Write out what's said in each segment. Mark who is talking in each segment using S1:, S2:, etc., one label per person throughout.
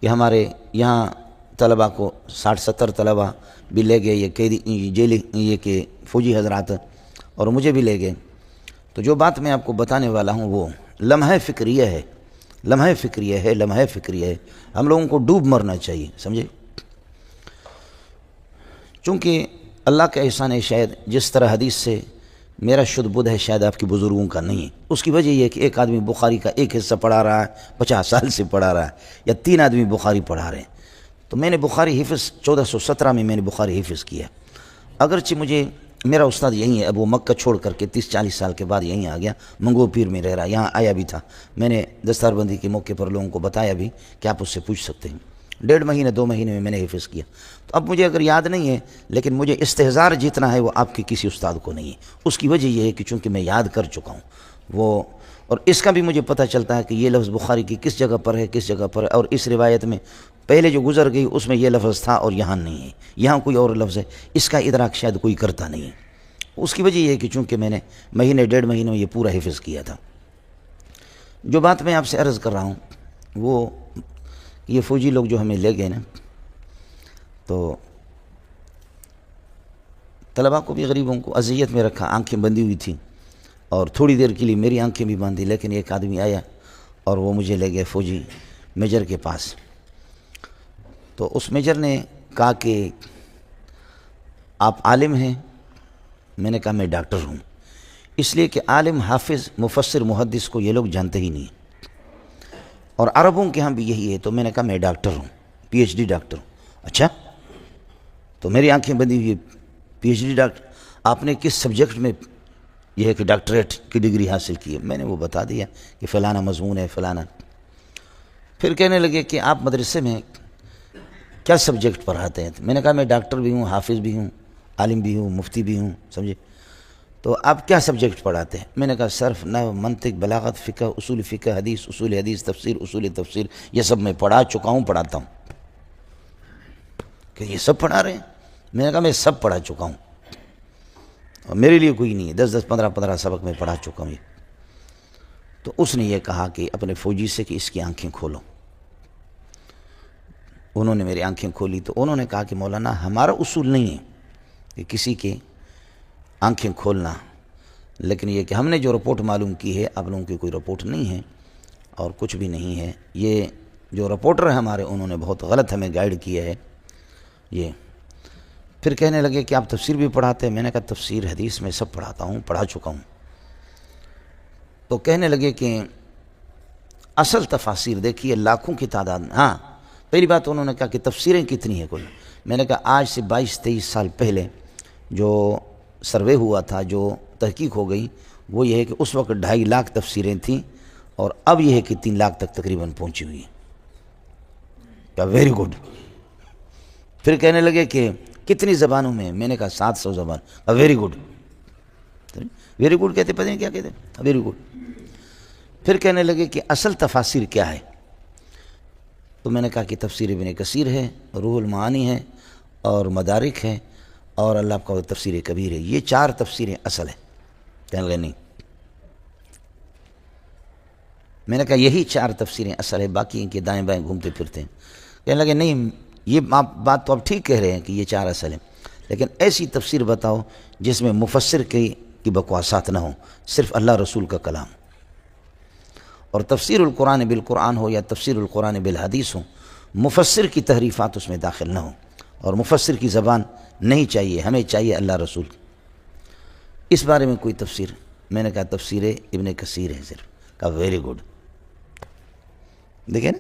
S1: کہ ہمارے یہاں طلباء کو 60-70 طلباء بھی لے گئے یہ قیدی جیلی یہ کہ فوجی حضرات، اور مجھے بھی لے گئے. تو جو بات میں آپ کو بتانے والا ہوں وہ لمحہ فکریہ ہے، لمحہ فکریہ ہے، لمحہ فکریہ ہے. ہم لوگوں کو ڈوب مرنا چاہیے، سمجھے. چونکہ اللہ کا احسان ہے، شاید جس طرح حدیث سے میرا شدھ بدھ ہے شاید آپ کے بزرگوں کا نہیں ہے. اس کی وجہ یہ ہے کہ ایک آدمی بخاری کا ایک حصہ پڑھا رہا ہے 50 سال سے پڑھا رہا ہے، یا 3 آدمی بخاری پڑھا رہے ہیں. تو میں نے بخاری حفظ 1417 میں میں نے بخاری حفظ کیا. اگرچہ مجھے میرا استاد یہیں ہے، اب وہ مکہ چھوڑ کر کے 30-40 سال کے بعد یہیں آ گیا، منگو پیر میں رہ رہا. یہاں آیا بھی تھا، میں نے دستار بندی کے موقع پر لوگوں کو بتایا بھی کہ آپ اس سے پوچھ سکتے ہیں. 1.5 مہینے 2 مہینے میں میں نے حفظ کیا. تو اب مجھے اگر یاد نہیں ہے، لیکن مجھے استحضار جتنا ہے وہ آپ کے کسی استاد کو نہیں ہے. اس کی وجہ یہ ہے کہ چونکہ میں یاد کر چکا ہوں وہ، اور اس کا بھی مجھے پتہ چلتا ہے کہ یہ لفظ بخاری کی کس جگہ پر ہے، کس جگہ پر ہے. اور اس روایت میں پہلے جو گزر گئی اس میں یہ لفظ تھا اور یہاں نہیں ہے، یہاں کوئی اور لفظ ہے. اس کا ادراک شاید کوئی کرتا نہیں ہے. اس کی وجہ یہ ہے کہ چونکہ میں نے 1.5 مہینے میں یہ پورا حفظ کیا تھا. جو بات میں آپ سے عرض کر رہا ہوں وہ یہ فوجی لوگ جو ہمیں لے گئے نا، تو طلباء کو بھی غریبوں کو اذیت میں رکھا. آنکھیں بندی ہوئی تھیں اور تھوڑی دیر کے لیے میری آنکھیں بھی باندھی، لیکن ایک آدمی آیا اور وہ مجھے لے گئے فوجی میجر کے پاس. تو اس میجر نے کہا کہ آپ عالم ہیں؟ میں نے کہا میں ڈاکٹر ہوں. اس لیے کہ عالم، حافظ، مفسر، محدث کو یہ لوگ جانتے ہی نہیں، اور عربوں کے ہاں بھی یہی ہے. تو میں نے کہا میں ڈاکٹر ہوں، PhD ڈاکٹر ہوں. اچھا، تو میری آنکھیں بندی ہوئی. PhD ڈاکٹر، آپ نے کس سبجیکٹ میں یہ ہے کہ ڈاکٹریٹ کی ڈگری حاصل کی ہے؟ میں نے وہ بتا دیا کہ فلانا مضمون ہے فلانا. پھر کہنے لگے کہ آپ مدرسے میں کیا سبجیکٹ پڑھاتے ہیں؟ میں نے کہا میں ڈاکٹر بھی ہوں، حافظ بھی ہوں، عالم بھی ہوں، مفتی بھی ہوں، سمجھے. تو آپ کیا سبجیکٹ پڑھاتے ہیں؟ میں نے کہا صرف نحو، منطق، بلاغت، فقہ، اصول فقہ، حدیث، اصول حدیث، تفسیر، اصول تفسیر، یہ سب میں پڑھا چکا ہوں، پڑھاتا ہوں. کہ یہ سب پڑھا رہے ہیں؟ میں نے کہا میں سب پڑھا چکا ہوں، اور میرے لیے کوئی نہیں ہے، 10 15 سبق میں پڑھا چکا ہوں. تو اس نے یہ کہا کہ اپنے فوجی سے کہ اس کی آنکھیں کھولو. انہوں نے میری آنکھیں کھولی. تو انہوں نے کہا کہ مولانا ہمارا اصول نہیں ہے کہ کسی کے آنکھیں کھولنا، لیکن یہ کہ ہم نے جو رپورٹ معلوم کی ہے، آپ لوگوں کی کوئی رپورٹ نہیں ہے اور کچھ بھی نہیں ہے. یہ جو رپورٹر ہیں ہمارے، انہوں نے بہت غلط ہمیں گائیڈ کیا ہے. یہ پھر کہنے لگے کہ آپ تفسیر بھی پڑھاتے ہیں؟ میں نے کہا تفسیر، حدیث میں سب پڑھاتا ہوں، پڑھا چکا ہوں. تو کہنے لگے کہ اصل تفاسیر دیکھیے لاکھوں کی تعداد میں. ہاں، پہلی بات انہوں نے کہا کہ تفسیریں کتنی ہیں کل؟ میں نے کہا آج سے 22-23 سال پہلے جو سروے ہوا تھا، جو تحقیق ہو گئی، وہ یہ ہے کہ اس وقت 2.5 لاکھ تفسیریں تھیں، اور اب یہ ہے کہ 3 لاکھ تک تقریباً پہنچی ہوئی ہیں. کہا ویری گڈ. پھر کہنے لگے کہ کتنی زبانوں میں؟ میں نے کہا 700 زبان. Very good. ویری گڈ کہتے، پتہ نہیں کیا کہتے، ویری گڈ. پھر کہنے لگے کہ اصل تفاسیر کیا ہے؟ تو میں نے کہا کہ تفسیر ابن کثیر ہے، روح المعانی ہے، اور مدارک ہے، اور اللہ کا تفسیر کبیر ہے. یہ 4 تفسیریں اصل ہیں. کہنے لگے نہیں. میں نے کہا یہی 4 تفسیریں اصل ہے، باقی ان کے دائیں بائیں گھومتے پھرتے ہیں. کہنے لگے نہیں، یہ بات تو آپ ٹھیک کہہ رہے ہیں کہ یہ 4 اصل ہیں، لیکن ایسی تفسیر بتاؤ جس میں مفسر کی بکواسات نہ ہوں، صرف اللہ رسول کا کلام. اور تفسیر القرآن بالقرآن ہو یا تفسیر القرآن بالحدیث ہو، مفسر کی تحریفات اس میں داخل نہ ہوں، اور مفسر کی زبان نہیں چاہیے، ہمیں چاہیے اللہ رسول. اس بارے میں کوئی تفسیر؟ میں نے کہا تفسیر ابن کثیر ہے صرف. کہا ویری گڈ. دیکھیں نا،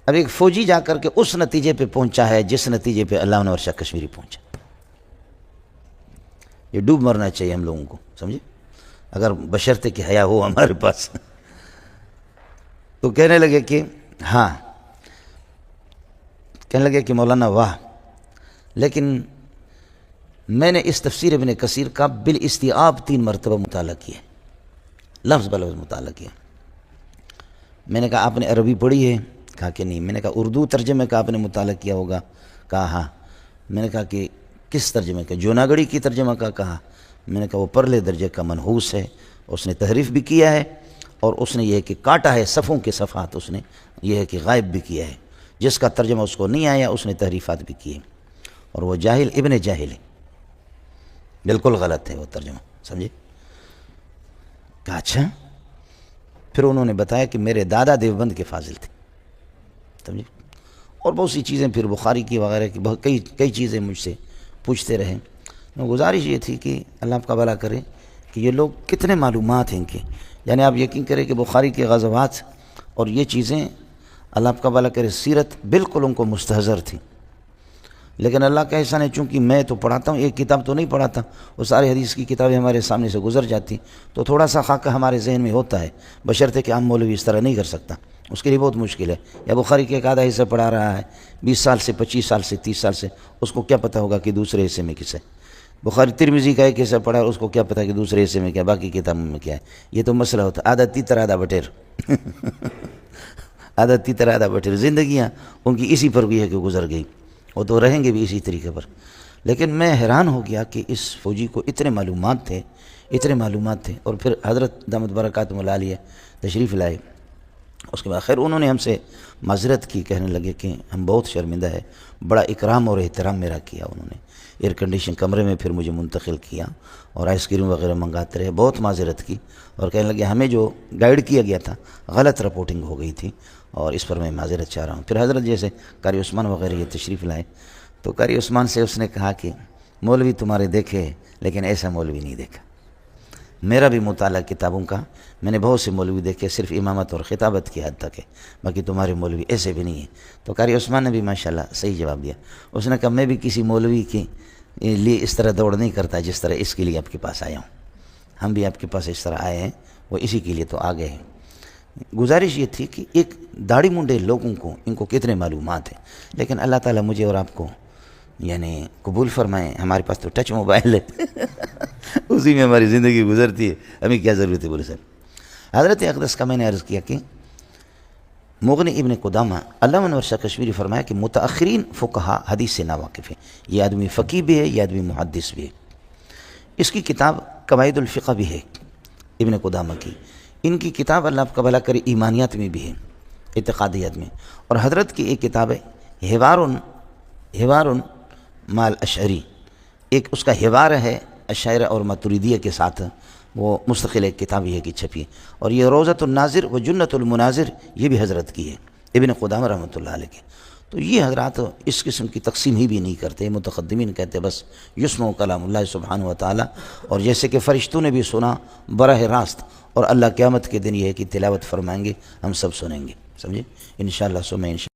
S1: اب ایک فوجی جا کر کے اس نتیجے پہ پہنچا ہے جس نتیجے پہ علامہ انور شاہ کشمیری پہنچا. یہ ڈوب مرنا چاہیے ہم لوگوں کو، سمجھے، اگر بشرطے کہ حیا ہو ہمارے پاس. تو کہنے لگے کہ ہاں، کہنے لگے کہ مولانا واہ، لیکن میں نے اس تفسیر ابن کثیر کا بالاستیعاب 3 مرتبہ مطالعہ کیا، لفظ بلفظ مطالعہ کیا. میں نے کہا آپ نے عربی پڑھی ہے؟ کہا کہ نہیں. میں نے کہا اردو ترجمے کا آپ نے مطالعہ کیا ہوگا؟ کہا ہاں. میں نے کہا کہ کس ترجمے کا؟ جوناگڑی کی ترجمہ کا. کہا. میں نے کہا وہ پرلے درجے کا منحوس ہے، اس نے تحریف بھی کیا ہے اور اس نے یہ ہے کہ کاٹا ہے صفوں کے صفحات، اس نے یہ ہے کہ غائب بھی کیا ہے، جس کا ترجمہ اس کو نہیں آیا اس نے تحریفات بھی کیے، اور وہ جاہل ابن جاہل ہے، بالکل غلط ہے وہ ترجمہ، سمجھے؟ کہا اچھا؟ پھر انہوں نے بتایا کہ میرے دادا دیوبند کے فاضل تھے، سمجھے؟ اور بہت سی چیزیں پھر بخاری کی وغیرہ کی بہت کئی چیزیں مجھ سے پوچھتے رہے۔ گزارش یہ تھی کہ اللہ آپ کا بھلا کرے کہ یہ لوگ کتنے معلومات ہیں ان کے، یعنی آپ یقین کریں کہ بخاری کے غزوات اور یہ چیزیں اللہ آپ کا بھلا کرے سیرت بالکل ان کو مستحضر تھی، لیکن اللہ کا احسان ہے چونکہ میں تو پڑھاتا ہوں، ایک کتاب تو نہیں پڑھاتا، وہ سارے حدیث کی کتابیں ہمارے سامنے سے گزر جاتی، تو تھوڑا سا خاکہ ہمارے ذہن میں ہوتا ہے، بشرطے کہ عام مولوی اس طرح نہیں کر سکتا، اس کے لیے بہت مشکل ہے۔ یا بخاری کے ایک آدھا حصہ پڑھا رہا ہے 20 سال سے 25 سال سے 30 سال سے، اس کو کیا پتہ ہوگا کہ دوسرے حصے میں کس ہے؟ بخاری ترمذی کا ایک حصہ پڑھا ہے، اس کو کیا پتہ کہ دوسرے حصے میں کیا، باقی کتابوں میں کیا ہے؟ یہ تو مسئلہ ہوتا ہے، آدھا تیتر آدھا بٹیر آدھا تیتر آدھا بٹیر، زندگیاں ان کی اسی پر بھی ہے کہ گزر گئی، وہ تو رہیں گے بھی اسی طریقے پر۔ لیکن میں حیران ہو گیا کہ اس فوجی کو اتنے معلومات تھے، اور پھر حضرت دامت برکاتہم العالیہ تشریف لائے، اس کے بعد خیر انہوں نے ہم سے معذرت کی، کہنے لگے کہ ہم بہت شرمندہ ہے، بڑا اکرام اور احترام میرا کیا انہوں نے، ایئر کنڈیشن کمرے میں پھر مجھے منتقل کیا اور آئس کریم وغیرہ منگاتے رہے، بہت معذرت کی، اور کہنے لگے ہمیں جو گائیڈ کیا گیا تھا غلط رپورٹنگ ہو گئی تھی اور اس پر میں معذرت چاہ رہا ہوں۔ پھر حضرت جیسے قاری عثمان وغیرہ یہ تشریف لائے، تو قاری عثمان سے اس نے کہا کہ مولوی تمہارے دیکھے لیکن ایسا مولوی نہیں دیکھا، میرا بھی مطالعہ کتابوں کا، میں نے بہت سے مولوی دیکھے، صرف امامت اور خطابت کی حد تک ہے، باقی تمہارے مولوی ایسے بھی نہیں ہیں۔ تو قاری عثمان نے بھی ماشاءاللہ صحیح جواب دیا، اس نے کہا میں بھی کسی مولوی کے لیے اس طرح دوڑ نہیں کرتا جس طرح اس کے لیے آپ کے پاس آیا ہوں، ہم بھی آپ کے پاس اس طرح آئے ہیں، وہ اسی کے لیے تو آ گئے ہیں۔ گزارش یہ تھی کہ ایک داڑھی منڈے لوگوں کو ان کو کتنے معلومات ہیں، لیکن اللہ تعالیٰ مجھے اور آپ کو یعنی قبول فرمائیں، ہمارے پاس تو ٹچ موبائل ہے اسی میں ہماری زندگی گزرتی ہے، ہمیں کیا ضرورت ہے بولے سر۔ حضرت اقدس کا میں نے عرض کیا کہ مغنی ابن قدامہ علامہ انور شاہ کشمیری فرمایا کہ متاخرین فقہا حدیث سے ناواقف ہیں، یہ آدمی فقیہ بھی ہے، یہ آدمی محدث بھی ہے۔ اس کی کتاب قواعد الفقہ بھی ہے ابن قدامہ کی، ان کی کتاب اللہ آپ کا بھلا کرے ایمانیات میں بھی ہے، اعتقادیات میں، اور حضرت کی ایک کتاب ہے حوار مال اشعری، ایک اس کا حوار ہے اشاعرہ اور ماتریدیہ کے ساتھ، وہ مستقل ایک کتاب یہ ہے کہ چھپی ہے، اور یہ روضۃ الناظر و جنت المناظر یہ بھی حضرت کی ہے ابن قدامہ رحمۃ اللہ علیہ کے۔ تو یہ حضرات اس قسم کی تقسیم ہی بھی نہیں کرتے، متقدمین کہتے بس یسمع کلام اللہ سبحانہ و تعالی، اور جیسے کہ فرشتوں نے بھی سنا براہ راست، اور اللہ قیامت کے دن یہ ہے کہ تلاوت فرمائیں گے، ہم سب سنیں گے، سمجھے؟ انشاءاللہ سو میں